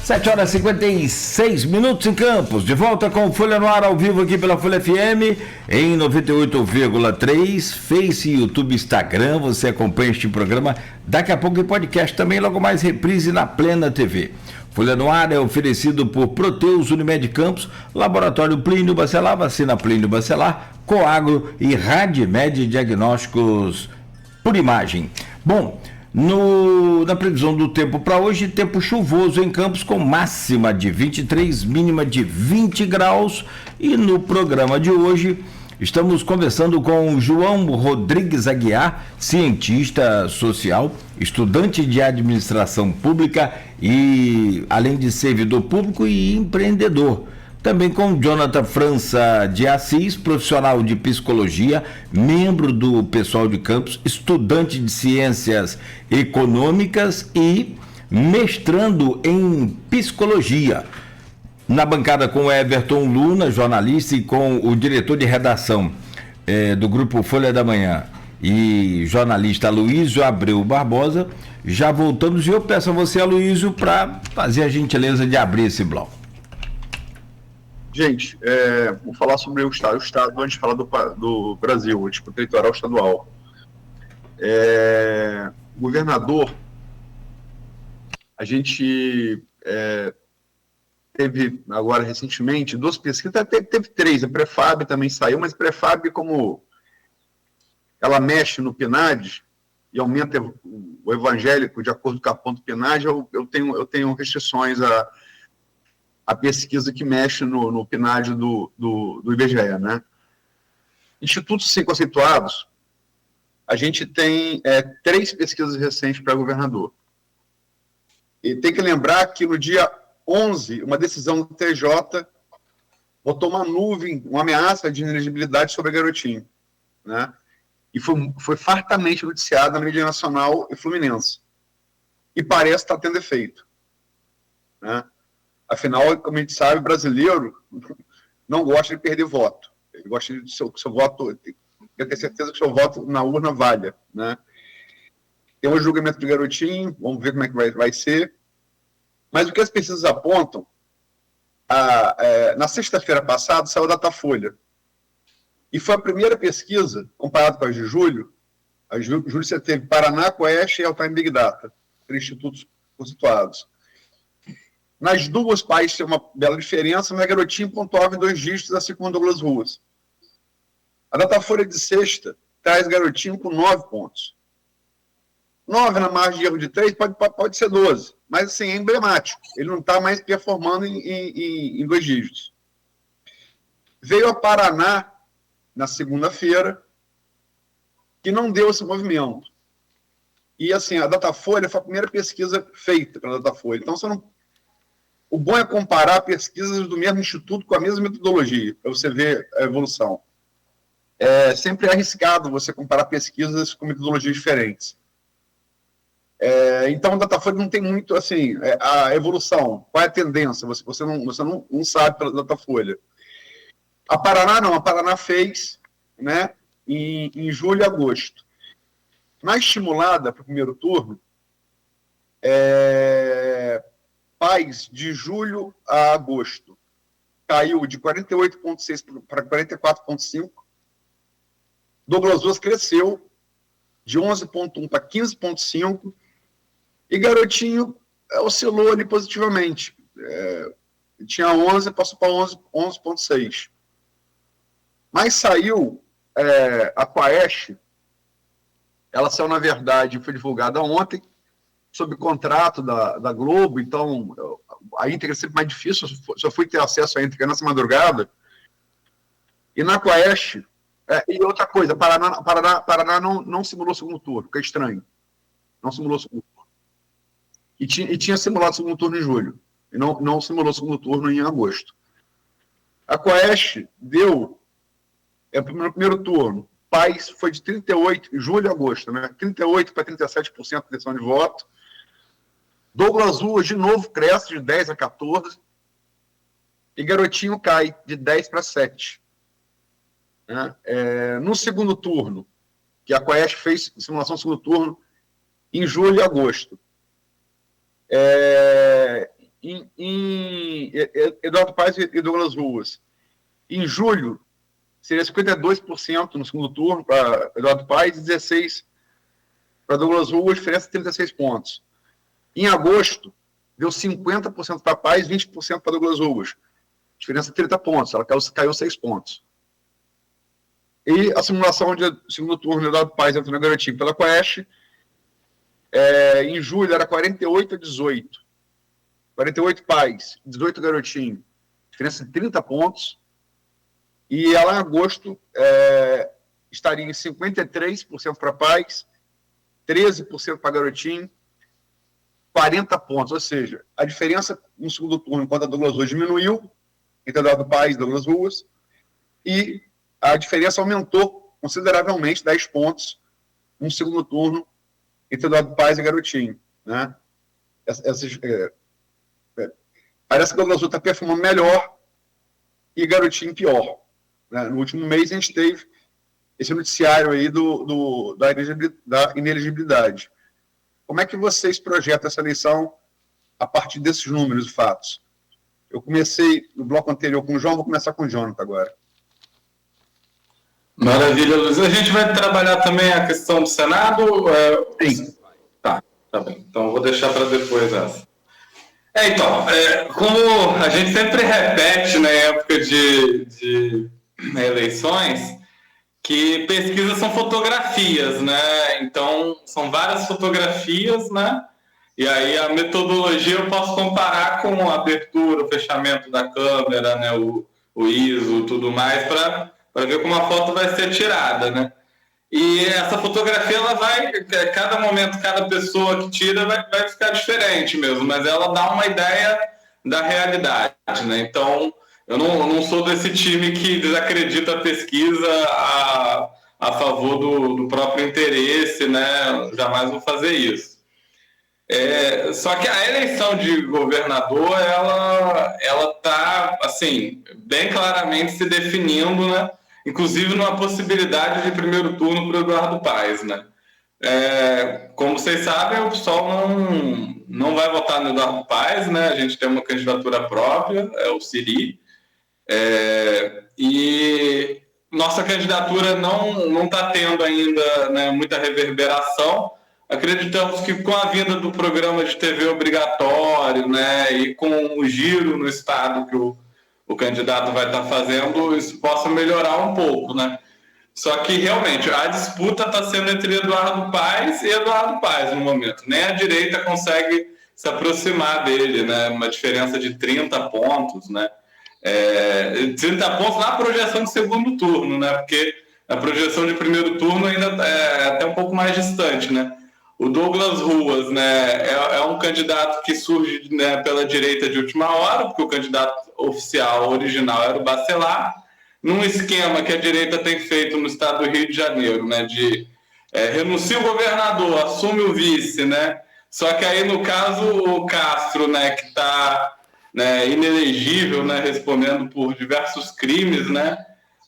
7h56 em Campos, de volta com Folha no Ar ao vivo aqui pela Folha FM, em 98,3, Face, YouTube, Instagram, você acompanha este programa, daqui a pouco em podcast também, logo mais reprise na Plena TV. Folha no Ar é oferecido por Proteus Unimed Campos, Laboratório Plínio Bacelar, Vacina Plínio Bacelar, Coagro e Radimed Diagnósticos por Imagem. Bom, na previsão do tempo para hoje, tempo chuvoso em Campos com máxima de 23, mínima de 20 graus. E no programa de hoje estamos conversando com João Rodrigues Aguiar, cientista social, estudante de administração pública e, além de servidor público e empreendedor. Também com Jonathan França de Assis, profissional de psicologia, membro do pessoal de Campos, estudante de ciências econômicas e mestrando em psicologia. Na bancada com Everton Luna, jornalista, e com o diretor de redação do Grupo Folha da Manhã e jornalista Aloysio Abreu Barbosa. Já voltamos e eu peço a você, Aloysio, para fazer a gentileza de abrir esse bloco. Gente, vou falar sobre o Estado. O Estado, antes de falar do Brasil, o disputa eleitoral estadual. Governador, a gente teve agora recentemente 2 pesquisas, teve 3, a Prefab também saiu, mas a Prefab, como ela mexe no PNAD e aumenta o evangélico de acordo com a ponto do PNAD, eu tenho restrições a pesquisa que mexe no PNAD do IBGE, né? Institutos sem conceituados, a gente tem 3 pesquisas recentes para governador. E tem que lembrar que no dia 11, uma decisão do TJ botou uma nuvem, uma ameaça de inelegibilidade sobre a Garotinho, né? E foi fartamente noticiada na mídia nacional e fluminense. E parece estar tendo efeito, né? Afinal, como a gente sabe, o brasileiro não gosta de perder voto. Ele gosta de seu voto, quer ter certeza que seu voto na urna valha, né? Tem um julgamento do Garotinho, vamos ver como é que vai ser. Mas o que as pesquisas apontam, na sexta-feira passada, saiu a Datafolha. E foi a primeira pesquisa, comparado com a de julho. A de julho você teve Paraná, Coeste e Altair Big Data, 3 institutos constituídos. Nas duas países tem uma bela diferença, mas Garotinho pontuava em 2 dígitos, assim como Douglas Ruas. A Datafolha de sexta traz Garotinho com 9 pontos. 9 na margem de erro de 3 pode ser 12, mas assim, é emblemático. Ele não está mais performando em 2 dígitos. Veio a Paraná na segunda-feira, que não deu esse movimento. E assim, a Datafolha foi a primeira pesquisa feita pela Datafolha. Então, o bom é comparar pesquisas do mesmo instituto com a mesma metodologia, para você ver a evolução. Sempre é arriscado você comparar pesquisas com metodologias diferentes. Então, a Datafolha não tem muito, assim, a evolução, qual é a tendência, você não sabe pela Datafolha. A Paraná não, a Paraná fez, né, em julho e agosto. Na estimulada para o primeiro turno, Paz, de julho a agosto, caiu de 48,6 para 44,5. Douglas Ruas cresceu de 11,1 para 15,5. E Garotinho oscilou ali positivamente. Tinha 11, passou para 11,6. Mas saiu a Coeste, ela saiu, na verdade, foi divulgada ontem, sob contrato da Globo, então a íntegra é sempre mais difícil, só fui ter acesso à íntegra nessa madrugada. E na Coeste, e outra coisa, Paraná não simulou segundo turno, que é estranho. Não simulou segundo turno. E tinha simulado segundo turno em julho, e não simulou segundo turno em agosto. A Coeste deu, no primeiro turno, Paz foi de 38, julho e agosto, né? 38 para 37% de intenção de voto. Douglas Ruas, de novo, cresce de 10 a 14. E Garotinho cai de 10 para 7. Né? No segundo turno, que a Coeste fez simulação do segundo turno em julho e agosto. Eduardo Paes e Douglas Ruas. Em julho, seria 52% no segundo turno para Eduardo Paes e 16% para Douglas Ruas, diferença de 36 pontos. Em agosto, deu 50% para Paes e 20% para Douglas Ruas. Diferença de 30 pontos, ela caiu 6 pontos. E a simulação de segundo turno, Eduardo Paes entrou na Garotinho pela Quest. Em julho era 48-18. 48 Paes, 18 Garotinho. Diferença de 30 pontos. E ela, em agosto, estaria em 53% para Paes, 13% para Garotinho, 40 pontos. Ou seja, a diferença no segundo turno, enquanto a Douglas Ruas diminuiu, entre Eduardo Paes e Douglas Ruas, e a diferença aumentou consideravelmente, 10 pontos, no segundo turno, entre Eduardo Paes e Garotinho. Né? Parece que Douglas Ruas está perfumando melhor e Garotinho pior. Né? No último mês, a gente teve esse noticiário aí da inelegibilidade. Como é que vocês projetam essa eleição a partir desses números e fatos? Eu comecei no bloco anterior com o João, vou começar com o Jonathan agora. Maravilha, Luiz. A gente vai trabalhar também a questão do Senado? Sim. Tá bem. Então, vou deixar para depois essa. Como a gente sempre repete na época de eleições, que pesquisas são fotografias, né? Então, são várias fotografias, né? E aí a metodologia eu posso comparar com a abertura, o fechamento da câmera, né? O ISO, tudo mais, para ver como a foto vai ser tirada, né? E essa fotografia, ela vai, cada momento, cada pessoa que tira vai ficar diferente mesmo, mas ela dá uma ideia da realidade, né? Então, eu não sou desse time que desacredita a pesquisa a favor do próprio interesse, né? Jamais vou fazer isso. Só que a eleição de governador, ela está, assim, bem claramente se definindo, né? Inclusive numa possibilidade de primeiro turno para o Eduardo Paes, né? Como vocês sabem, o pessoal não vai votar no Eduardo Paes, né? A gente tem uma candidatura própria, o Siri, e nossa candidatura não está tendo ainda, né, muita reverberação. Acreditamos que com a vinda do programa de TV obrigatório, né, e com o giro no estado que o candidato vai estar fazendo, isso possa melhorar um pouco, né? Só que, realmente, a disputa está sendo entre Eduardo Paes e Eduardo Paes no momento. Nem a direita consegue se aproximar dele, né? Uma diferença de 30 pontos, né? 30 pontos na projeção de segundo turno, né? Porque a projeção de primeiro turno ainda é até um pouco mais distante, né? O Douglas Ruas, né, é um candidato que surge, né, pela direita de última hora, porque o candidato oficial, original, era o Bacelar, num esquema que a direita tem feito no estado do Rio de Janeiro, né, de renuncia o governador, assume o vice, né, só que aí, no caso, o Castro, né, que está, né, inelegível, né, respondendo por diversos crimes, né,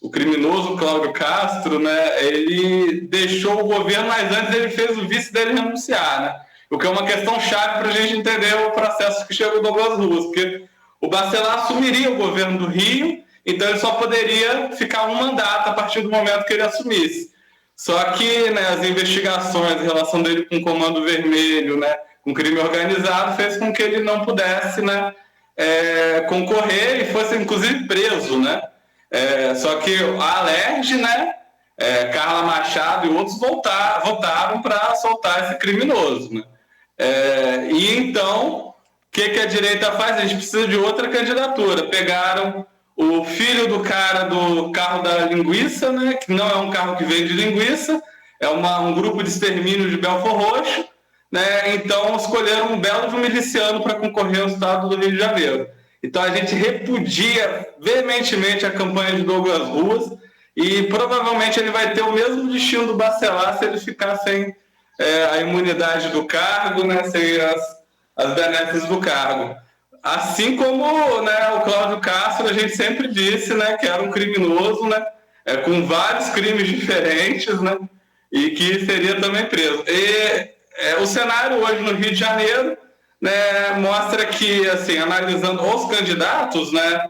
o criminoso Cláudio Castro, né, ele deixou o governo, mas antes ele fez o vice dele renunciar, né? O que é uma questão chave para a gente entender o processo que chegou do Douglas Ruas, porque o Bacelar assumiria o governo do Rio, então ele só poderia ficar um mandato a partir do momento que ele assumisse. Só que, né, as investigações em relação dele com o Comando Vermelho, né, com crime organizado, fez com que ele não pudesse, né, concorrer e fosse, inclusive, preso, né? Só que a Alerj, né, Carla Machado e outros votaram para soltar esse criminoso, né? E então, o que a direita faz? A gente precisa de outra candidatura. Pegaram o filho do cara do carro da linguiça, né, que não é um carro que vende linguiça, é um grupo de extermínio de Belford Roxo, né? Então escolheram um belo de um miliciano para concorrer ao estado do Rio de Janeiro. Então a gente repudia veementemente a campanha de Douglas Ruas e provavelmente ele vai ter o mesmo destino do Bacelar se ele ficar sem a imunidade do cargo, né, sem as benesses do cargo. Assim como, né, o Cláudio Castro, a gente sempre disse, né, que era um criminoso, né, com vários crimes diferentes, né, e que seria também preso. E o cenário hoje no Rio de Janeiro, né, mostra que, assim, analisando os candidatos, né,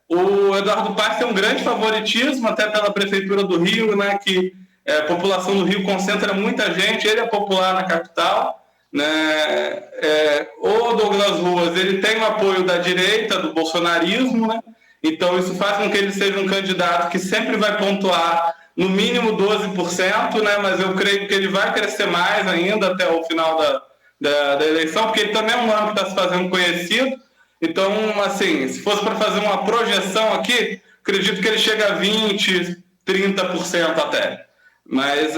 o Eduardo Paes tem um grande favoritismo, até pela Prefeitura do Rio, né, que a população do Rio concentra muita gente, ele é popular na capital, né, o Douglas Ruas, ele tem o apoio da direita, do bolsonarismo, né, então isso faz com que ele seja um candidato que sempre vai pontuar no mínimo 12%, né, mas eu creio que ele vai crescer mais ainda até o final da eleição, porque ele também é um nome que está se fazendo conhecido. Então, assim, se fosse para fazer uma projeção aqui, acredito que ele chega a 20%, 30% até. Mas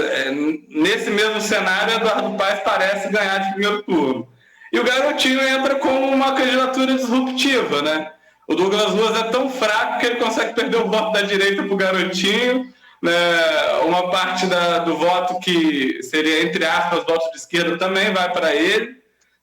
nesse mesmo cenário, Eduardo Paes parece ganhar de primeiro turno. E o Garotinho entra como uma candidatura disruptiva, né? O Douglas Ruas é tão fraco que ele consegue perder o voto da direita para o Garotinho, né? Uma parte do voto que seria, entre aspas, voto de esquerda também vai para ele,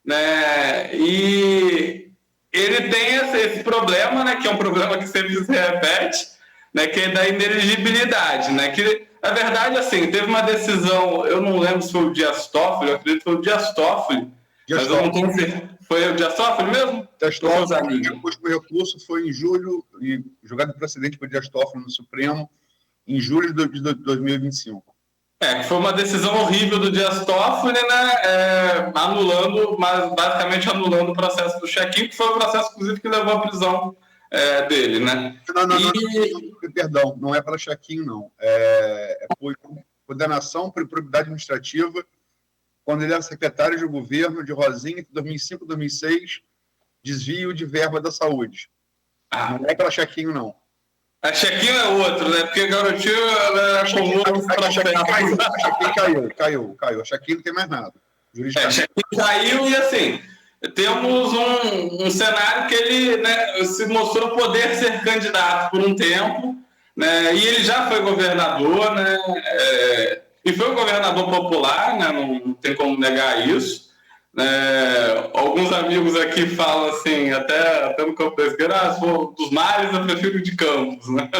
né? E ele tem esse problema, né, que é um problema que sempre se repete, né, que é da inelegibilidade, né, que, na verdade, assim, teve uma decisão, eu não lembro se foi o Dias Toffoli, eu acredito que foi o Dias Toffoli, mas eu não tenho certeza. Foi o Dias Toffoli mesmo? Dias Toffoli, depois do recurso, foi em julho, e julgado precedente por Dias Toffoli no Supremo, em julho de 2025. Que foi uma decisão horrível do Dias Toffoli, né, basicamente anulando o processo do check-in, que foi o processo, inclusive, que levou à prisão dele, né? Não, perdão, não é para check-in, não. Foi condenação por improbidade administrativa, quando ele era secretário de governo de Rosinha, entre 2005 e 2006, desvio de verba da saúde. Não é para check-in, não. A check-in é outro, né? Porque Garotinho caiu. A check-in não tem mais nada. A check-in caiu e, assim, temos um cenário que ele, né, se mostrou poder ser candidato por um tempo, né? E ele já foi governador, né? E foi um governador popular, né? Não tem como negar isso. Alguns amigos aqui falam assim, até no Campo da Esquerda, dos mares eu prefiro de Campos, né?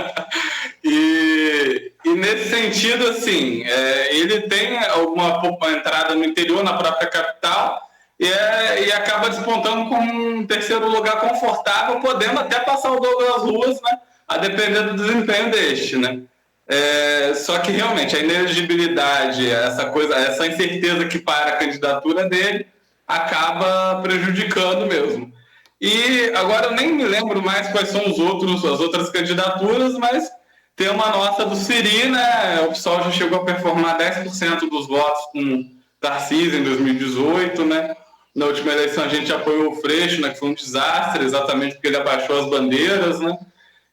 E nesse sentido, assim, ele tem alguma entrada no interior, na própria capital, e acaba despontando com um terceiro lugar confortável, podendo até passar o Douglas Ruas, né? A depender do desempenho deste, né? Só que realmente a inelegibilidade, essa incerteza que para a candidatura dele, acaba prejudicando mesmo. E agora eu nem me lembro mais quais são as outras candidaturas, mas tem uma nota do Siri, né? O PSOL já chegou a performar 10% dos votos com Tarcísio em 2018, né? Na última eleição a gente apoiou o Freixo, né? Que foi um desastre, exatamente porque ele abaixou as bandeiras, né?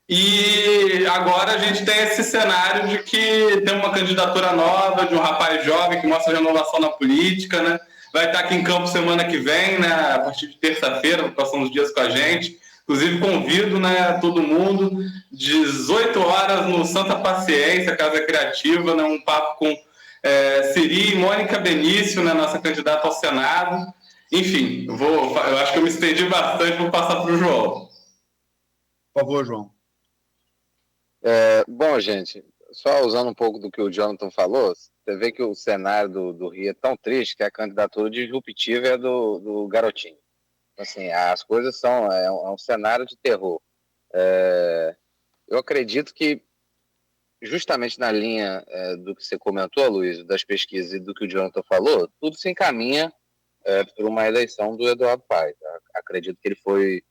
E agora a gente tem esse cenário de que tem uma candidatura nova, de um rapaz jovem que mostra renovação na política, né? Vai estar aqui em Campos semana que vem, né? A partir de terça-feira, passando os dias com a gente. Inclusive, convido, né, todo mundo, 18 horas no Santa Paciência, Casa Criativa, né, um papo com Siri e Mônica Benício, né, nossa candidata ao Senado. Enfim, eu acho que eu me estendi bastante, vou passar para o João. Por favor, João. Bom, gente, só usando um pouco do que o Jonathan falou, você vê que o cenário do Rio é tão triste que a candidatura disruptiva é do Garotinho. Assim, as coisas são... É um cenário de terror. Eu acredito que, justamente na linha do que você comentou, Luiz, das pesquisas e do que o Jonathan falou, tudo se encaminha para uma eleição do Eduardo Paes. Acredito que ele foi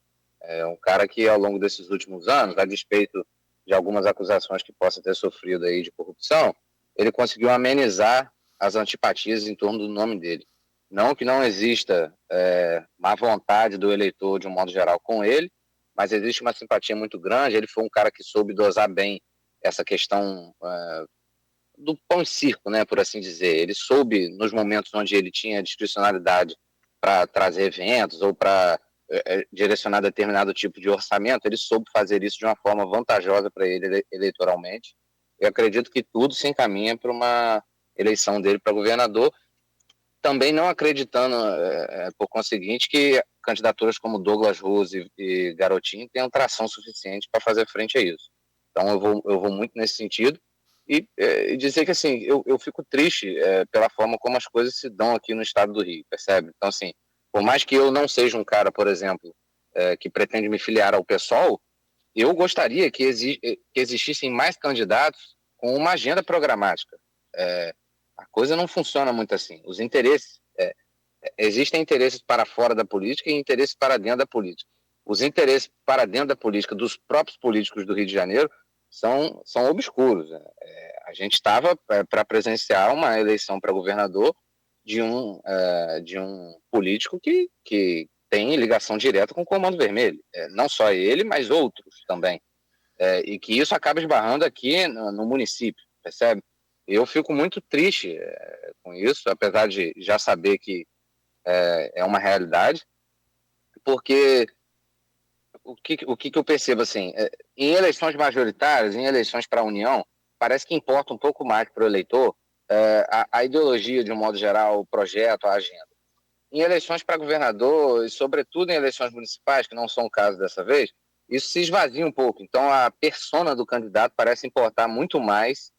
um cara que, ao longo desses últimos anos, a despeito de algumas acusações que possa ter sofrido aí de corrupção, ele conseguiu amenizar as antipatias em torno do nome dele. Não que não exista má vontade do eleitor, de um modo geral, com ele, mas existe uma simpatia muito grande. Ele foi um cara que soube dosar bem essa questão do pão e circo, né, por assim dizer. Ele soube, nos momentos onde ele tinha discricionalidade para trazer eventos ou para direcionar determinado tipo de orçamento, ele soube fazer isso de uma forma vantajosa para ele eleitoralmente. Eu acredito que tudo se encaminha para uma eleição dele para governador, também não acreditando, por conseguinte, que candidaturas como Douglas Ruas e Garotinho tenham tração suficiente para fazer frente a isso. Então eu vou muito nesse sentido e dizer que, assim, eu fico triste pela forma como as coisas se dão aqui no estado do Rio, percebe? Então, assim, Por mais que eu não seja um cara, por exemplo, que pretende me filiar ao PSOL, eu gostaria que existissem mais candidatos com uma agenda programática. A coisa não funciona muito assim. Os interesses, existem interesses para fora da política e interesses para dentro da política. Os interesses para dentro da política dos próprios políticos do Rio de Janeiro são obscuros. A gente estava para presenciar uma eleição para governador de um político que tem ligação direta com o Comando Vermelho. Não só ele, mas outros também. E que isso acaba esbarrando aqui no município, percebe? Eu fico muito triste com isso, apesar de já saber que é uma realidade, porque o que eu percebo, assim, em eleições majoritárias, em eleições para a União, parece que importa um pouco mais para o eleitor a ideologia, de um modo geral, o projeto, a agenda. Em eleições para governador, e sobretudo em eleições municipais, que não são o caso dessa vez, isso se esvazia um pouco. Então, a persona do candidato parece importar muito mais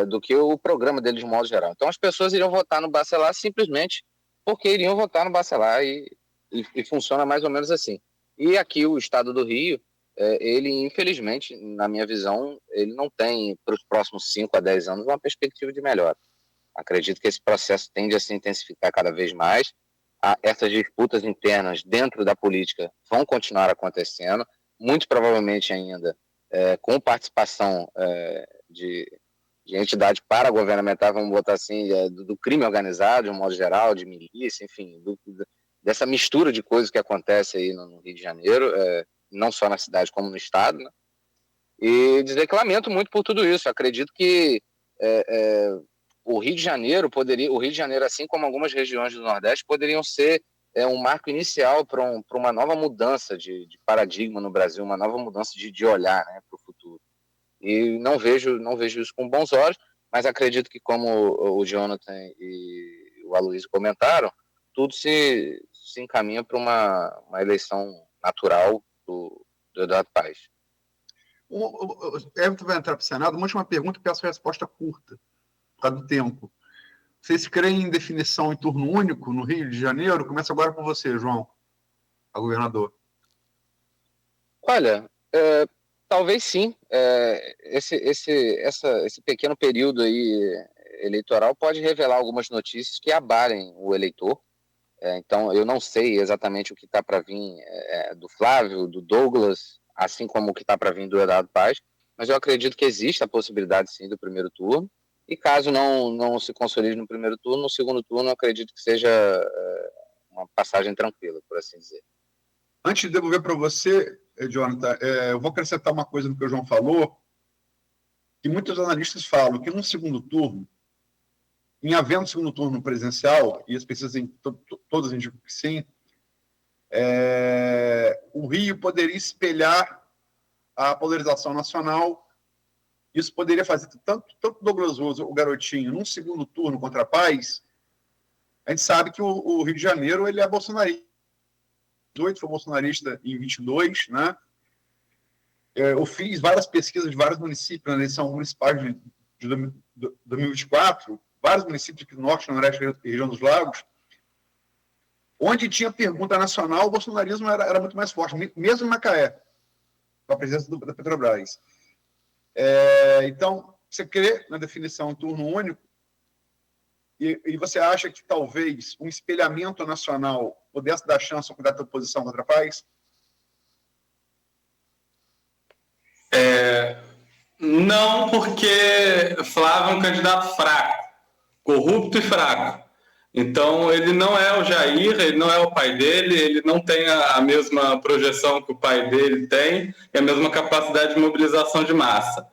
do que o programa dele, de um modo geral. Então, as pessoas iriam votar no Bacelar simplesmente porque iriam votar no Bacelar e funciona mais ou menos assim. E aqui o Estado do Rio, ele, infelizmente, na minha visão, ele não tem, para os próximos 5 a 10 anos, uma perspectiva de melhora. Acredito que esse processo tende a se intensificar cada vez mais. Essas disputas internas dentro da política vão continuar acontecendo, muito provavelmente ainda com participação de entidade paragovernamental, vamos botar assim, do crime organizado, de um modo geral, de milícia, enfim, dessa mistura de coisas que acontece aí no Rio de Janeiro, não só na cidade como no estado, né? E dizer que lamento muito por tudo isso. Acredito que o Rio de Janeiro, assim como algumas regiões do Nordeste, poderiam ser um marco inicial para uma nova mudança de paradigma no Brasil, uma nova mudança de olhar, né, para o futuro. E não vejo isso com bons olhos, mas acredito que, como o Jonathan e o Aloysio comentaram, tudo se encaminha para uma eleição natural do Eduardo Paes. O Everton vai entrar para o Senado. Uma última pergunta, peço resposta curta, por causa do tempo. Vocês creem em definição em turno único no Rio de Janeiro? Começa agora com você, João, a governador. Olha, talvez sim. Esse pequeno período aí eleitoral pode revelar algumas notícias que abalem o eleitor. Então, eu não sei exatamente o que está para vir do Flávio, do Douglas, assim como o que está para vir do Eduardo Paes, mas eu acredito que existe a possibilidade, sim, do primeiro turno, e caso não se consolide no primeiro turno, no segundo turno, eu acredito que seja uma passagem tranquila, por assim dizer. Antes de devolver para você, Jonathan, eu vou acrescentar uma coisa no que o João falou, que muitos analistas falam que no segundo turno, em havendo segundo turno presidencial, e as pesquisas todas indicam que sim, o Rio poderia espelhar a polarização nacional. Isso poderia fazer tanto Douglas Rosa, o garotinho, num segundo turno contra a Paes. A gente sabe que o Rio de Janeiro ele é bolsonarista. Em 2018 foi bolsonarista em 22, né? Eu fiz várias pesquisas de vários municípios na eleição municipal de 2024, vários municípios aqui do Norte, Nordeste e região dos Lagos, onde tinha pergunta nacional, o bolsonarismo era muito mais forte, mesmo em Macaé, com a presença da Petrobras. Então, você crê na definição em turno único e você acha que talvez um espelhamento nacional pudesse dar chance ao candidato da oposição contra a Paes? Não, porque Flávio é um candidato fraco, corrupto e fraco. Então, ele não é o Jair, ele não é o pai dele, ele não tem a mesma projeção que o pai dele tem e a mesma capacidade de mobilização de massa.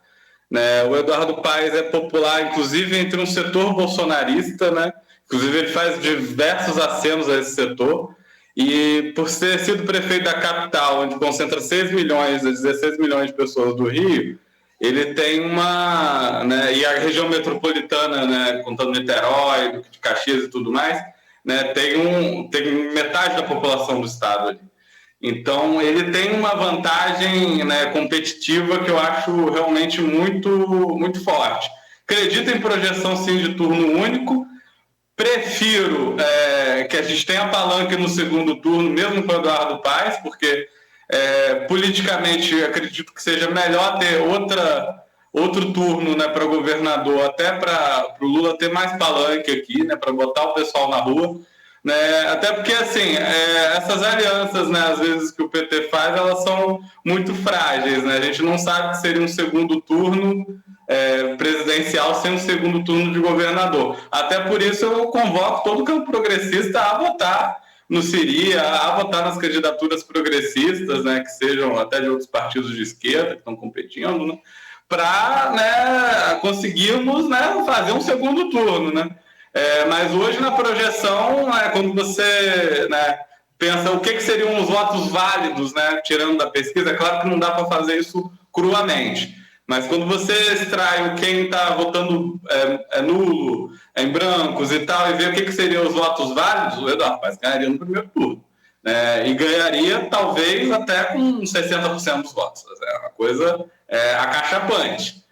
Né? O Eduardo Paes é popular, inclusive, entre um setor bolsonarista, né? Inclusive ele faz diversos acenos a esse setor, e por ter sido prefeito da capital, onde concentra 6 milhões a 16 milhões de pessoas do Rio, ele tem uma... Né, e a região metropolitana, né, contando Niterói, Duque de Caxias e tudo mais, né, tem metade da população do estado ali. Então, ele tem uma vantagem, né, competitiva que eu acho realmente muito, muito forte. Acredito em projeção, sim, de turno único, Prefiro que a gente tenha palanque no segundo turno, mesmo com o Eduardo Paes, porque politicamente acredito que seja melhor ter outro turno, né, para governador, até para o Lula ter mais palanque aqui, né, para botar o pessoal na rua. Né? Até porque, assim, essas alianças, né, às vezes que o PT faz, elas são muito frágeis, né? A gente não sabe que seria um segundo turno presidencial sem um segundo turno de governador. Até por isso eu convoco todo o campo progressista a votar no Siri, a votar nas candidaturas progressistas, né, que sejam até de outros partidos de esquerda que estão competindo, né, para, né, conseguirmos, né, fazer um segundo turno, né? Mas hoje na projeção, quando você, né, pensa o que seriam os votos válidos, né, tirando da pesquisa, é claro que não dá para fazer isso cruamente, mas quando você extrai quem está votando nulo, em brancos e tal, e vê o que seriam os votos válidos, o Eduardo Paes ganharia no primeiro turno. E ganharia talvez até com 60% dos votos. É uma coisa acachapante.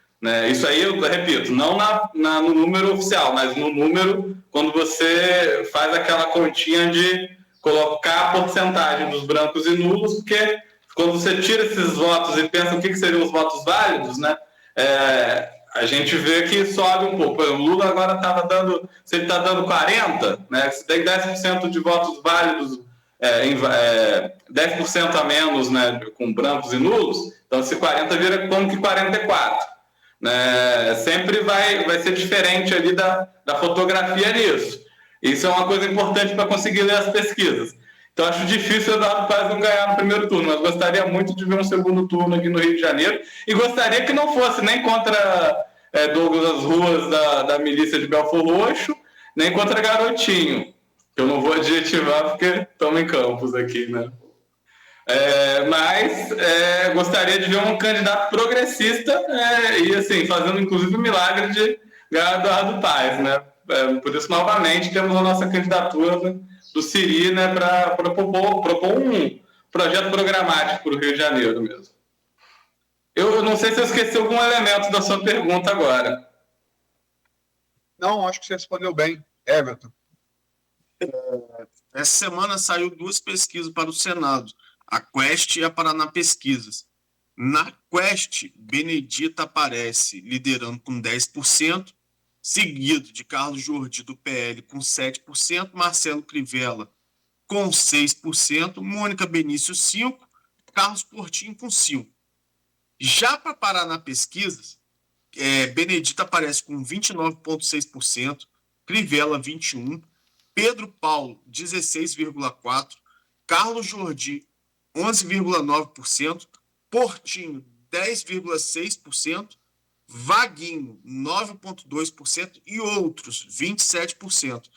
Isso aí, eu repito, não no número oficial, mas no número, quando você faz aquela continha de colocar a porcentagem dos brancos e nulos, porque quando você tira esses votos e pensa o que seriam os votos válidos, né, a gente vê que sobe um pouco. O Lula agora estava dando, se ele está dando 40%, né, se tem 10% de votos válidos, 10% a menos, né, com brancos e nulos, então esse 40 vira como que 44%. Sempre vai ser diferente ali da fotografia nisso. Isso é uma coisa importante para conseguir ler as pesquisas. Então acho difícil o Eduardo Paes não ganhar no primeiro turno, mas gostaria muito de ver um segundo turno aqui no Rio de Janeiro e gostaria que não fosse nem contra Douglas Ruas da milícia de Belfor Roxo, nem contra Garotinho, que eu não vou adjetivar porque estamos em Campos aqui, né? Mas gostaria de ver um candidato progressista e assim, fazendo inclusive o milagre de ganhar Eduardo Paes, né? Por isso, novamente, temos a nossa candidatura do Siri, né, para propor um projeto programático para o Rio de Janeiro mesmo. Eu não sei se eu esqueci algum elemento da sua pergunta agora. Não, acho que você respondeu bem, Everton. Essa semana saiu 2 pesquisas para o Senado, a Quest e a Paraná Pesquisas. Na Quest, Benedita aparece liderando com 10%, seguido de Carlos Jordi do PL com 7%, Marcelo Crivella com 6%, Mônica Benício 5%, Carlos Portinho com 5%. Já para Paraná Pesquisas, Benedita aparece com 29,6%, Crivella 21%, Pedro Paulo 16,4%, Carlos Jordi 11,9%, Portinho 10,6%, Vaguinho 9,2% e outros 27%.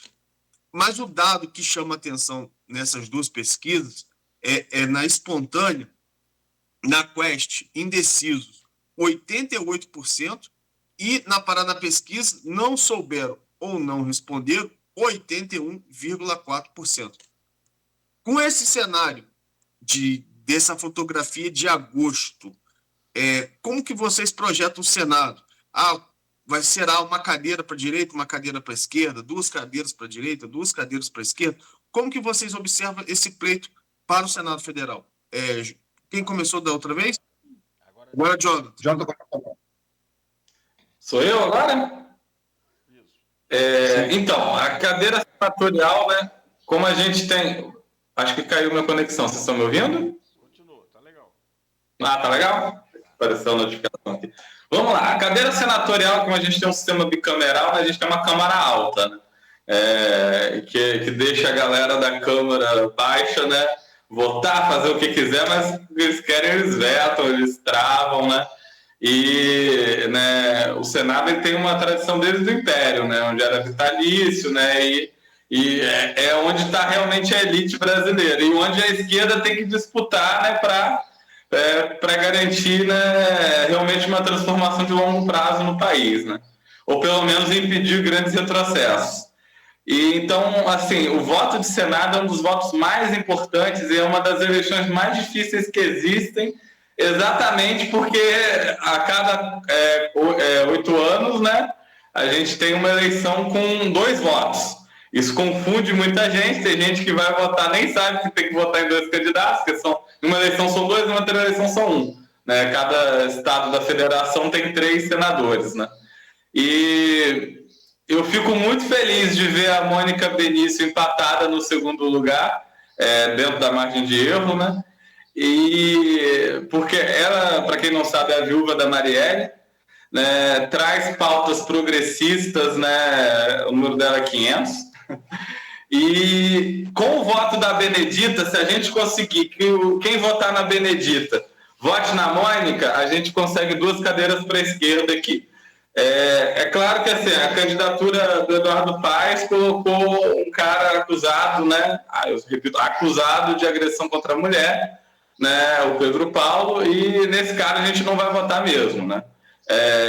Mas o dado que chama atenção nessas 2 pesquisas é na espontânea, na Quest, indecisos 88% e na Paraná Pesquisa não souberam ou não responderam 81,4%. Com esse cenário dessa fotografia de agosto, como que vocês projetam o Senado? Será uma cadeira para a direita, uma cadeira para a esquerda, 2 cadeiras para a direita, 2 cadeiras para a esquerda? Como que vocês observam esse pleito para o Senado Federal? Quem começou da outra vez? Agora, Jonathan. Sou eu agora? Então, a cadeira senatorial, né, como a gente tem... Acho que caiu minha conexão. Vocês estão me ouvindo? Continua, tá legal. Tá legal? Apareceu a notificação aqui. Vamos lá. A cadeira senatorial, como a gente tem um sistema bicameral, né, a gente tem uma Câmara alta, né, que deixa a galera da Câmara baixa, né, votar, fazer o que quiser, mas o que eles querem, eles vetam, eles travam, né? E, né, o Senado ele tem uma tradição desde o Império, né, onde era vitalício, né, e é onde está realmente a elite brasileira, e onde a esquerda tem que disputar, né, para garantir, né, realmente uma transformação de longo prazo no país, né, ou pelo menos impedir grandes retrocessos. E então, assim, o voto de Senado é um dos votos mais importantes e é uma das eleições mais difíceis que existem, exatamente porque a cada 8 anos, né, a gente tem uma eleição com 2 votos. Isso confunde muita gente. Tem gente que vai votar, nem sabe que tem que votar em 2 candidatos, porque numa eleição são 2, numa outra eleição são 1. Né? Cada estado da federação tem 3 senadores. Né? E eu fico muito feliz de ver a Mônica Benício empatada no segundo lugar, dentro da margem de erro, né? E porque ela, para quem não sabe, é a viúva da Marielle, né, traz pautas progressistas, né, o número dela é 500, e com o voto da Benedita, se a gente conseguir que quem votar na Benedita vote na Mônica, a gente consegue 2 cadeiras para a esquerda aqui. É claro que assim, a candidatura do Eduardo Paes colocou um cara acusado, né, eu repito, acusado de agressão contra a mulher, né, o Pedro Paulo, e nesse cara a gente não vai votar mesmo, né?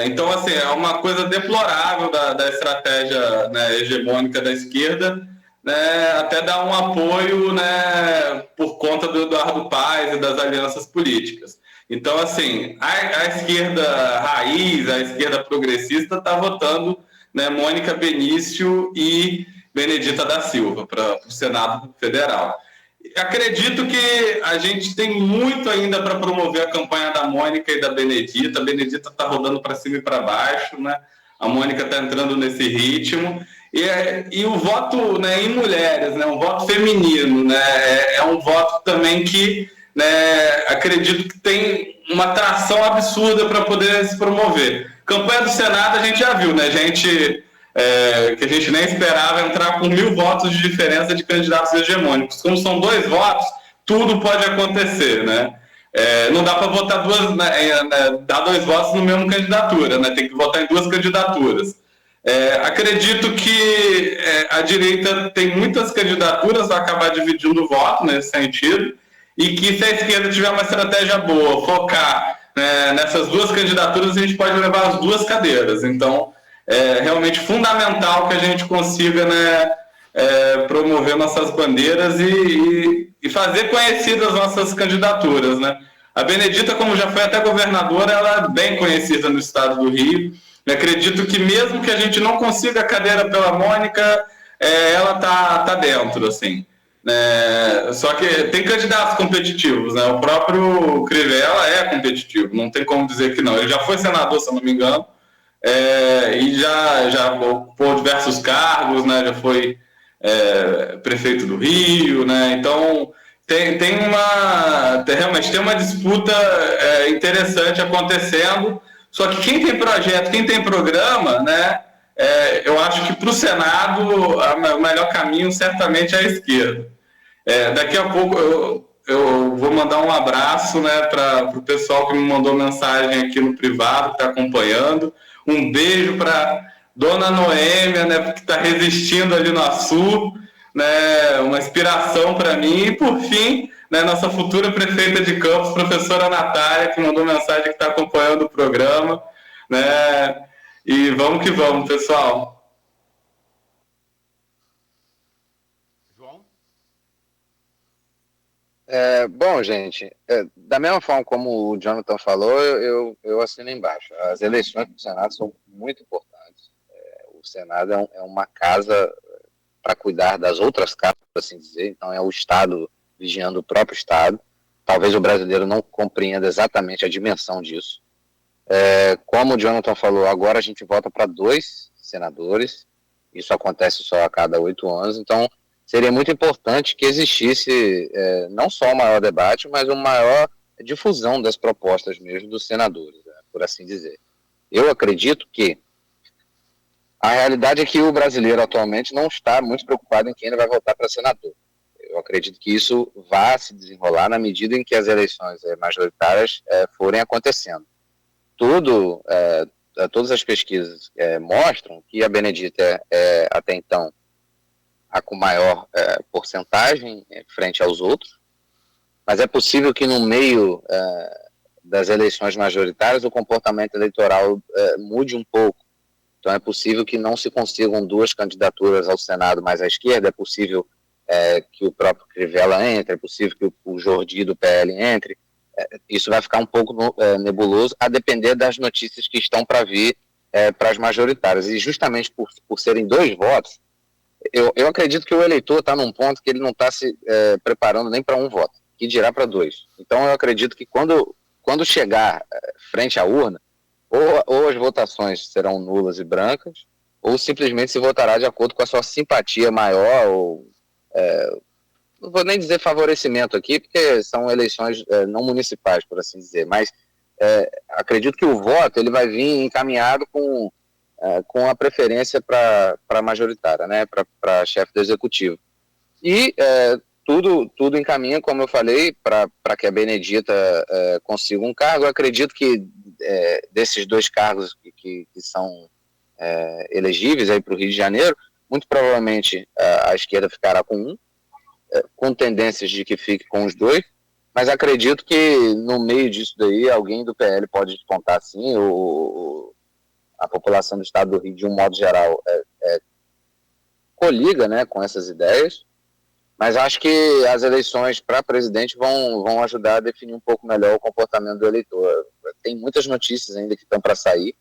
Então, assim, é uma coisa deplorável da estratégia, né, hegemônica da esquerda, né, até dar um apoio, né, por conta do Eduardo Paes e das alianças políticas. Então, assim, a esquerda raiz, a esquerda progressista está votando, né, Mônica Benício e Benedita da Silva para o Senado Federal. Acredito que a gente tem muito ainda para promover a campanha da Mônica e da Benedita. A Benedita está rodando para cima e para baixo, né? A Mônica está entrando nesse ritmo. E o voto, né, em mulheres, né, um voto feminino, né, é um voto também que, né, acredito que tem uma atração absurda para poder se promover. Campanha do Senado a gente já viu, né? Que a gente nem esperava entrar com 1000 votos de diferença de candidatos hegemônicos. Como são 2 votos, tudo pode acontecer, né? Não dá para votar dar 2 votos no mesmo candidatura, né? Tem que votar em 2 candidaturas. Acredito que a direita tem muitas candidaturas, vai acabar dividindo o voto nesse sentido, e que se a esquerda tiver uma estratégia boa, focar, né, nessas 2 candidaturas, a gente pode levar as 2 cadeiras. Então, é realmente fundamental que a gente consiga, né, promover nossas bandeiras e fazer conhecidas as nossas candidaturas, né? A Benedita, como já foi até governadora, ela é bem conhecida no estado do Rio. Eu acredito que mesmo que a gente não consiga a cadeira pela Mônica, ela tá dentro, assim. Só que tem candidatos competitivos, né? O próprio Crivella é competitivo, não tem como dizer que não. Ele já foi senador, se eu não me engano, e já ocupou diversos cargos, né? Já foi prefeito do Rio, né? Então realmente tem uma disputa interessante acontecendo. Só que quem tem projeto, quem tem programa, né? Eu acho que para o Senado o melhor caminho certamente é a esquerda. Daqui a pouco eu vou mandar um abraço, né, para o pessoal que me mandou mensagem aqui no privado, que está acompanhando. Um beijo para Dona Noêmia, né, que está resistindo ali no Açu, né, uma inspiração para mim. E, por fim, né, nossa futura prefeita de Campos, professora Natália, que mandou mensagem que está acompanhando o programa. Né, e vamos que vamos, pessoal. Bom, gente, da mesma forma como o Jonathan falou, eu assino embaixo. As eleições do Senado são muito importantes. O Senado é uma casa para cuidar das outras casas, por assim dizer. Então, é o Estado vigiando o próprio Estado. Talvez o brasileiro não compreenda exatamente a dimensão disso. Como o Jonathan falou, agora a gente vota para 2 senadores. Isso acontece só a cada 8 anos. Então, seria muito importante que existisse não só um maior debate, mas uma maior difusão das propostas mesmo dos senadores, né, por assim dizer. Eu acredito que a realidade é que o brasileiro atualmente não está muito preocupado em quem ele vai votar para senador. Eu acredito que isso vai se desenrolar na medida em que as eleições majoritárias forem acontecendo. Todas as pesquisas mostram que a Benedita até então, a com maior porcentagem frente aos outros, mas é possível que no meio das eleições majoritárias o comportamento eleitoral mude um pouco. Então é possível que não se consigam 2 candidaturas ao Senado mais à esquerda, é possível que o próprio Crivella entre, é possível que o Jordi do PL entre. Isso vai ficar um pouco nebuloso, a depender das notícias que estão para vir para as majoritárias. E justamente por serem 2 votos, eu acredito que o eleitor está num ponto que ele não está se preparando nem para um voto, que dirá para 2. Então eu acredito que quando chegar frente à urna, ou as votações serão nulas e brancas, ou simplesmente se votará de acordo com a sua simpatia maior, ou não vou nem dizer favorecimento aqui, porque são eleições não municipais, por assim dizer, mas acredito que o voto ele vai vir encaminhado com a preferência para a majoritária, né, para chefe do executivo. E tudo encaminha, como eu falei, para que a Benedita consiga um cargo. Eu acredito que desses 2 cargos que são elegíveis para o Rio de Janeiro, muito provavelmente a esquerda ficará com um, com tendências de que fique com os 2, mas acredito que no meio disso daí alguém do PL pode despontar sim. A população do estado do Rio, de um modo geral, coliga, né, com essas ideias, mas acho que as eleições para presidente vão ajudar a definir um pouco melhor o comportamento do eleitor. Tem muitas notícias ainda que estão para sair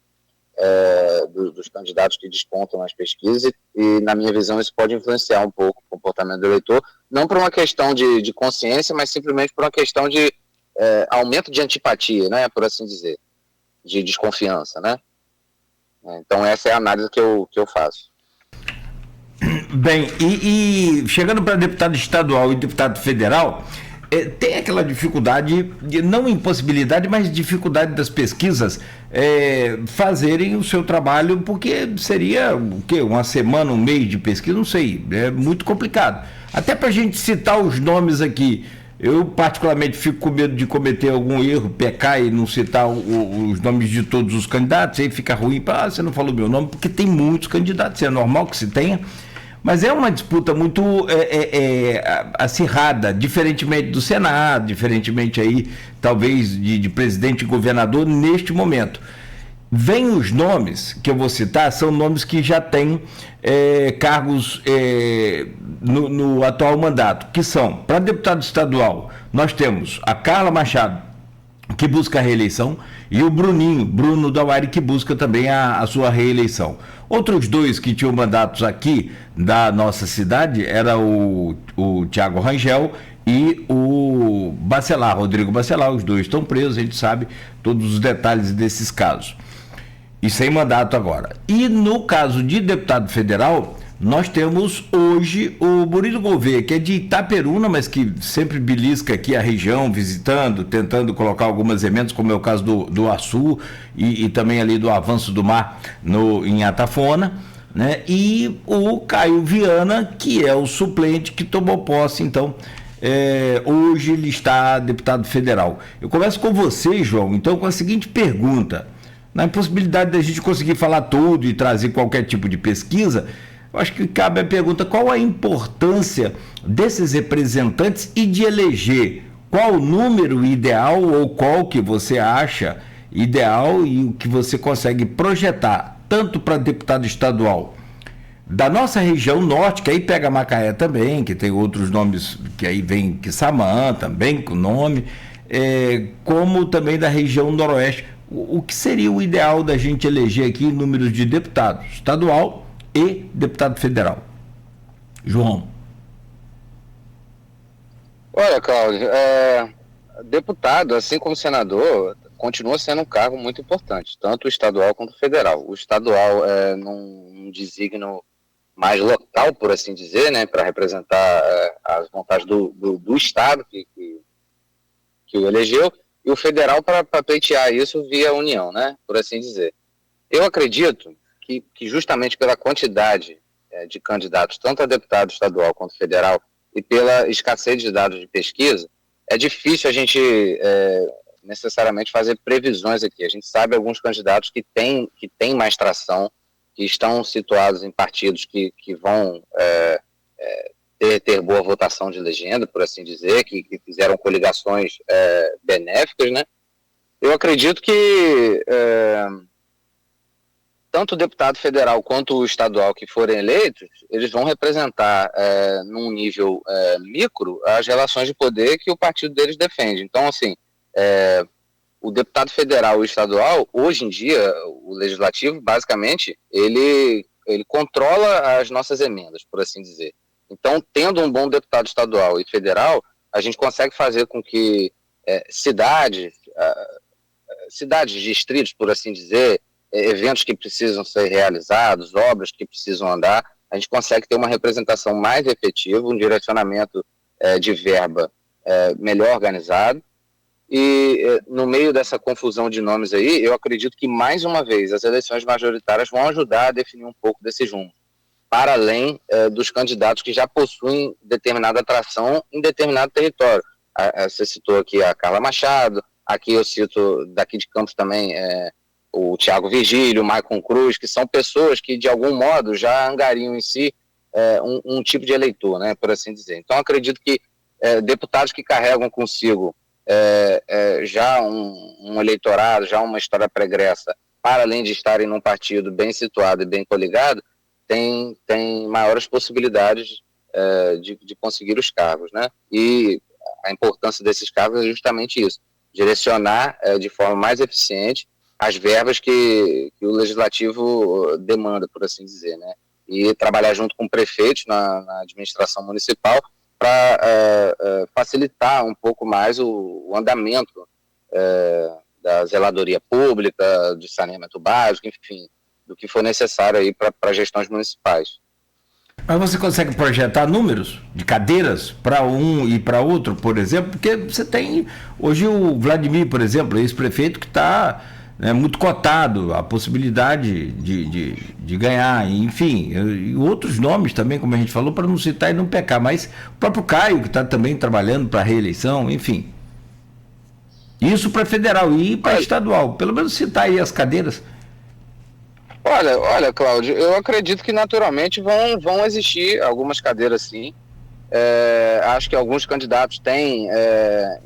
dos candidatos que despontam nas pesquisas e, na minha visão, isso pode influenciar um pouco o comportamento do eleitor, não por uma questão de consciência, mas simplesmente por uma questão de aumento de antipatia, né, por assim dizer, de desconfiança, né? Então essa é a análise que eu faço. Bem, e chegando para deputado estadual e deputado federal, tem aquela dificuldade, não impossibilidade, mas dificuldade das pesquisas fazerem o seu trabalho, porque seria o quê? Uma semana, um mês de pesquisa, não sei, é muito complicado. Até para a gente citar os nomes aqui, eu particularmente fico com medo de cometer algum erro, pecar e não citar os nomes de todos os candidatos, aí fica ruim, você não falou meu nome, porque tem muitos candidatos, é normal que se tenha, mas é uma disputa muito acirrada, diferentemente do Senado, diferentemente aí, talvez, de presidente e governador neste momento. Vem os nomes que eu vou citar, são nomes que já têm cargos no atual mandato, que são, para deputado estadual, nós temos a Carla Machado, que busca a reeleição, e o Bruno Dauari, que busca também a sua reeleição. Outros 2 que tinham mandatos aqui da nossa cidade era o Tiago Rangel e o Bacelar, Rodrigo Bacelar. Os 2 estão presos, a gente sabe todos os detalhes desses casos. E sem mandato agora. E no caso de deputado federal, nós temos hoje o Murilo Gouveia, que é de Itaperuna, mas que sempre belisca aqui a região, visitando, tentando colocar algumas emendas, como é o caso do Açu e também ali do Avanço do Mar em Atafona, né? E o Caio Viana, que é o suplente que tomou posse, então, hoje ele está deputado federal. Eu começo com você, João, então, com a seguinte pergunta. Na impossibilidade da gente conseguir falar tudo e trazer qualquer tipo de pesquisa, eu acho que cabe a pergunta: qual a importância desses representantes e de eleger? Qual o número ideal ou qual que você acha ideal e o que você consegue projetar, tanto para deputado estadual da nossa região norte, que aí pega Macaé também, que tem outros nomes, que aí vem Quissamã também com nome, como também da região noroeste. O que seria o ideal da gente eleger aqui em números de deputado estadual e deputado federal? João. Olha, Cláudio, deputado, assim como senador, continua sendo um cargo muito importante, tanto o estadual quanto o federal. O estadual é num desígnio mais local, por assim dizer, né, para representar as vontades do Estado que o elegeu, e o federal para pleitear isso via união, né, por assim dizer. Eu acredito que justamente pela quantidade de candidatos, tanto a deputado estadual quanto federal, e pela escassez de dados de pesquisa, é difícil a gente necessariamente fazer previsões aqui. A gente sabe alguns candidatos que têm mais tração, que estão situados em partidos que vão ter boa votação de legenda, por assim dizer, que fizeram coligações benéficas, né? Eu acredito que tanto o deputado federal quanto o estadual que forem eleitos, eles vão representar num nível micro as relações de poder que o partido deles defende. Então, assim, o deputado federal e o estadual, hoje em dia, o legislativo, basicamente, ele ele controla as nossas emendas, por assim dizer. Então, tendo um bom deputado estadual e federal, a gente consegue fazer com que cidades, distritos, por assim dizer, eventos que precisam ser realizados, obras que precisam andar, a gente consegue ter uma representação mais efetiva, um direcionamento de verba melhor organizado. E no meio dessa confusão de nomes aí, eu acredito que, mais uma vez, as eleições majoritárias vão ajudar a definir um pouco desse rumo, para além dos candidatos que já possuem determinada atração em determinado território. Você citou aqui a Carla Machado, aqui eu cito, daqui de Campos também, o Thiago Virgílio, o Maicon Cruz, que são pessoas que, de algum modo, já angariam em si um tipo de eleitor, né, por assim dizer. Então, acredito que deputados que carregam consigo já um eleitorado, já uma história pregressa, para além de estarem num partido bem situado e bem coligado, tem maiores possibilidades de conseguir os cargos, né? E a importância desses cargos é justamente isso, direcionar de forma mais eficiente as verbas que o legislativo demanda, por assim dizer, né? E trabalhar junto com prefeitos na administração municipal para facilitar um pouco mais o andamento da zeladoria pública, do saneamento básico, enfim, do que for necessário aí para gestões municipais. Mas você consegue projetar números de cadeiras para um e para outro, por exemplo? Porque você tem hoje o Vladimir, por exemplo, ex-prefeito, que está muito cotado, a possibilidade de ganhar, enfim, e outros nomes também, como a gente falou, para não citar e não pecar, mas o próprio Caio, que está também trabalhando para a reeleição, enfim. Isso para federal e para estadual, pelo menos citar aí as cadeiras. Olha, Cláudio, eu acredito que naturalmente vão existir algumas cadeiras, sim. Acho que alguns candidatos têm,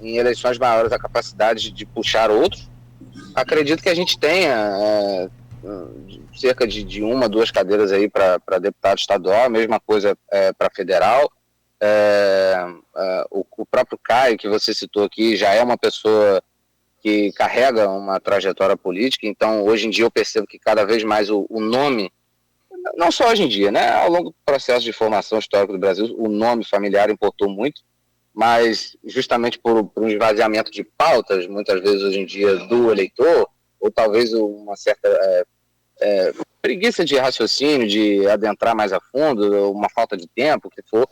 em eleições maiores, a capacidade de puxar outros. Acredito que a gente tenha cerca de 1 a 2 cadeiras aí para deputado estadual, a mesma coisa para federal. O próprio Caio, que você citou aqui, já é uma pessoa que carrega uma trajetória política, então hoje em dia eu percebo que cada vez mais o nome, não só hoje em dia, né, ao longo do processo de formação histórica do Brasil, o nome familiar importou muito, mas justamente por um esvaziamento de pautas, muitas vezes hoje em dia, do eleitor, ou talvez uma certa preguiça de raciocínio, de adentrar mais a fundo, uma falta de tempo, o que for,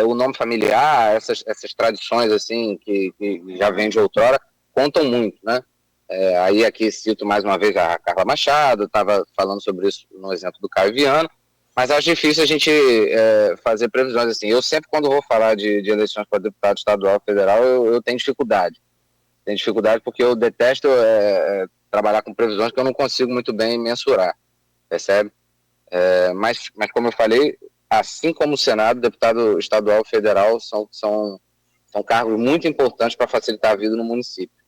o nome familiar, essas tradições assim que já vem de outrora, contam muito, né? Aí aqui cito mais uma vez a Carla Machado, estava falando sobre isso no exemplo do Caio Viana, mas acho difícil a gente fazer previsões assim. Eu sempre, quando vou falar de eleições para deputado estadual ou federal, eu tenho dificuldade. Tenho dificuldade porque eu detesto trabalhar com previsões que eu não consigo muito bem mensurar, percebe? Mas como eu falei, assim como o Senado, deputado estadual ou federal são cargos muito importantes para facilitar a vida no município.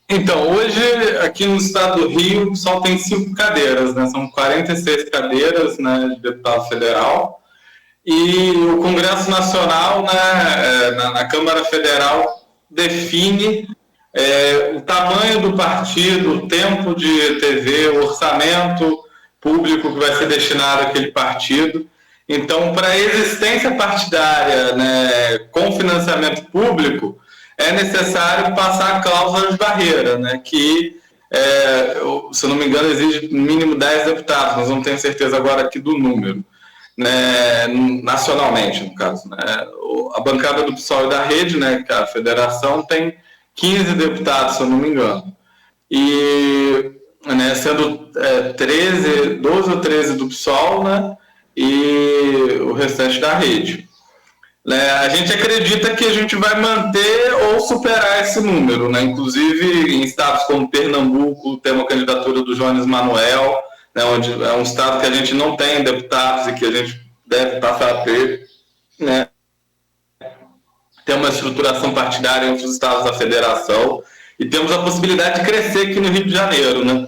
Então, hoje, aqui no estado do Rio, só tem 5 cadeiras, né? São 46 cadeiras, né, de deputado federal. E o Congresso Nacional, né, na Câmara Federal, define o tamanho do partido, o tempo de TV, o orçamento público que vai ser destinado àquele partido. Então, para a existência partidária, né, com financiamento público, é necessário passar a cláusula de barreira, né, que, se eu não me engano, exige no mínimo 10 deputados, nós não temos certeza agora aqui do número, né, nacionalmente, no caso. Né. A bancada do PSOL e da Rede, né, que é a federação, tem 15 deputados, se eu não me engano. E, né, sendo 12 ou 13 do PSOL, né, e o restante da Rede. A gente acredita que a gente vai manter ou superar esse número, né? Inclusive em estados como Pernambuco tem uma candidatura do Jones Manuel, né, onde é um estado que a gente não tem deputados e que a gente deve passar a ter, né? Tem uma estruturação partidária entre os estados da federação e temos a possibilidade de crescer aqui no Rio de Janeiro, né?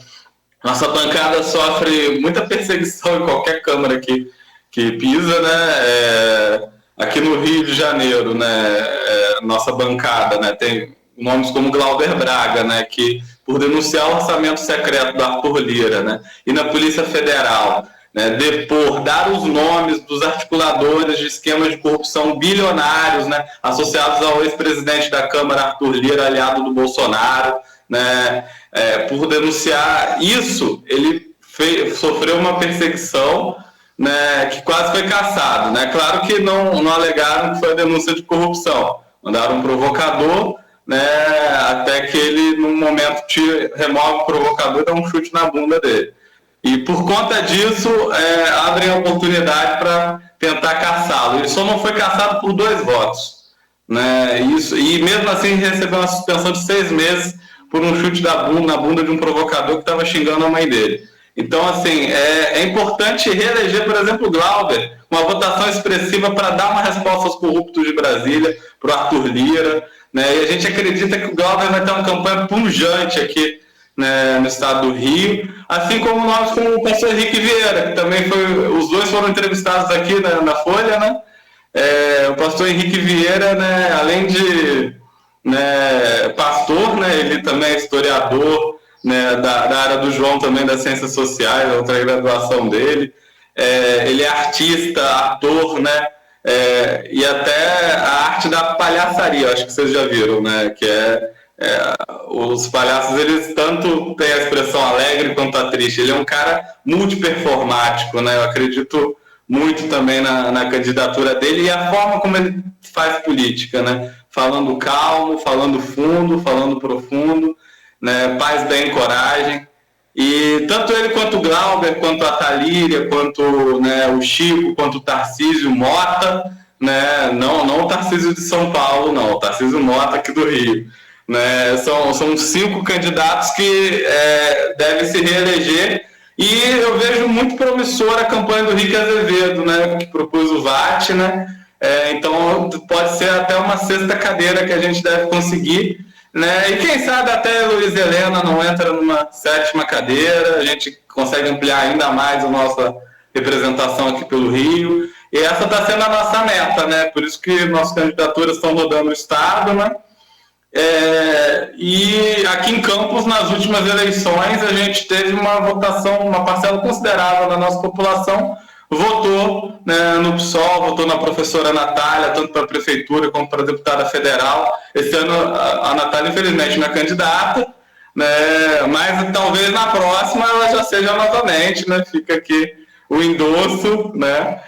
Nossa bancada sofre muita perseguição em qualquer Câmara que pisa, né? Aqui no Rio de Janeiro, né, nossa bancada, né, tem nomes como Glauber Braga, né, que por denunciar o orçamento secreto do Arthur Lira, né? E na Polícia Federal, né, depor, dar os nomes dos articuladores de esquemas de corrupção bilionários, né, associados ao ex-presidente da Câmara, Arthur Lira, aliado do Bolsonaro, né, por denunciar isso, ele sofreu uma perseguição, né, que quase foi cassado, né? Claro que não alegaram que foi a denúncia de corrupção, mandaram um provocador, né, até que ele, num momento, remove o provocador e dá um chute na bunda dele. E por conta disso, abrem a oportunidade para tentar caçá-lo. Ele só não foi caçado por 2 votos. Né? E mesmo assim recebeu uma suspensão de 6 meses por um chute na bunda de um provocador que estava xingando a mãe dele. Então, assim, é importante reeleger, por exemplo, o Glauber, uma votação expressiva para dar uma resposta aos corruptos de Brasília, para o Arthur Lira. Né? E a gente acredita que o Glauber vai ter uma campanha pujante aqui, né, no estado do Rio, assim como nós com o pastor Henrique Vieira, que também os dois foram entrevistados aqui na Folha, né? O pastor Henrique Vieira, né, além de, né, pastor, né, ele também é historiador, né, da área do João, também das ciências sociais, outra graduação dele. Ele é artista, ator, né, e até a arte da palhaçaria, acho que vocês já viram, né, que os palhaços, eles tanto têm a expressão alegre quanto a triste. Ele é um cara multiperformático, né? Eu acredito muito também na candidatura dele e a forma como ele faz política, né? Falando calmo, falando fundo, falando profundo, né? Paz, bem, coragem. E tanto ele quanto o Glauber, quanto a Thalíria, quanto, né, o Chico, quanto o Tarcísio Mota, né? Não o Tarcísio de São Paulo, não, o Tarcísio Mota aqui do Rio. Né, são 5 candidatos que devem se reeleger, e eu vejo muito promissora a campanha do Rick Azevedo, né, que propôs o VAT, né, então pode ser até uma 6ª cadeira que a gente deve conseguir, né, e quem sabe até Luiz Helena não entra numa 7ª cadeira, a gente consegue ampliar ainda mais a nossa representação aqui pelo Rio, e essa está sendo a nossa meta, né, por isso que nossas candidaturas estão rodando o estado, né. E aqui em Campos, nas últimas eleições, a gente teve uma votação, uma parcela considerável da nossa população votou, né, no PSOL, votou na professora Natália, tanto para a prefeitura como para a deputada federal. Esse ano a Natália, infelizmente, não é candidata, né, mas talvez na próxima ela já seja novamente, né, fica aqui o endosso, né.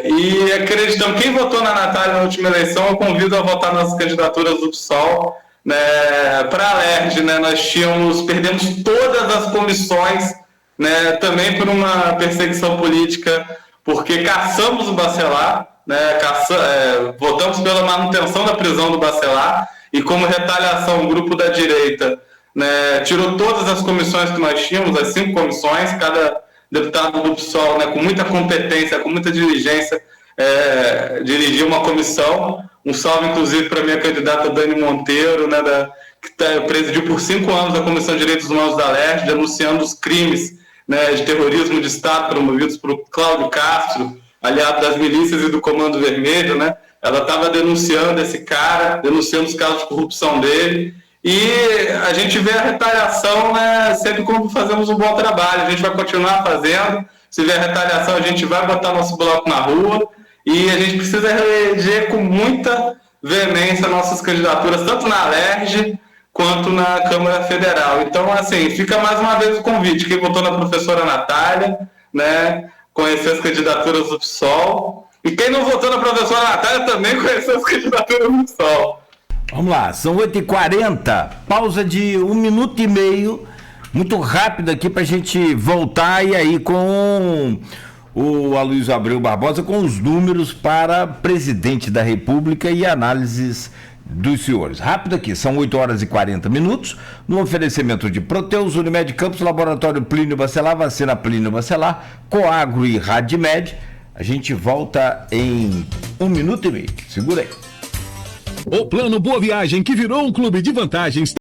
E acreditando, quem votou na Natália na última eleição, eu convido a votar nas candidaturas do PSOL, né, para a LERJ, né, nós perdemos todas as comissões, né, também por uma perseguição política, porque caçamos o Bacelar, né, votamos pela manutenção da prisão do Bacelar, e como retaliação, o grupo da direita, né, tirou todas as comissões que nós tínhamos, as 5 comissões, cada deputado do PSOL, né, com muita competência, com muita diligência, dirigiu uma comissão. Um salve, inclusive, para a minha candidata Dani Monteiro, né, que presidiu por 5 anos a Comissão de Direitos Humanos da LERJ, denunciando os crimes, né, de terrorismo de Estado promovidos por Cláudio Castro, aliado das milícias e do Comando Vermelho, né? Ela estava denunciando esse cara, denunciando os casos de corrupção dele. E a gente vê a retaliação, né, sempre quando fazemos um bom trabalho. A gente vai continuar fazendo. Se vier retaliação, a gente vai botar nosso bloco na rua. E a gente precisa reeleger com muita veemência nossas candidaturas, tanto na LERJ quanto na Câmara Federal. Então, assim, fica mais uma vez o convite. Quem votou na professora Natália, né, conhecer as candidaturas do PSOL. E quem não votou na professora Natália também conhecer as candidaturas do PSOL. Vamos lá, são 8h40, pausa de 1 minuto e meio, muito rápido aqui para a gente voltar, e aí com o Aloysio Abreu Barbosa com os números para presidente da República e análises dos senhores. Rápido aqui, são 8h40, no oferecimento de Proteus, Unimed Campos, Laboratório Plínio Bacelar, Vacina Plínio Bacelar, Coagro e Radimed. A gente volta em 1 minuto e meio. Segura aí. O Plano Boa Viagem, que virou um clube de vantagens,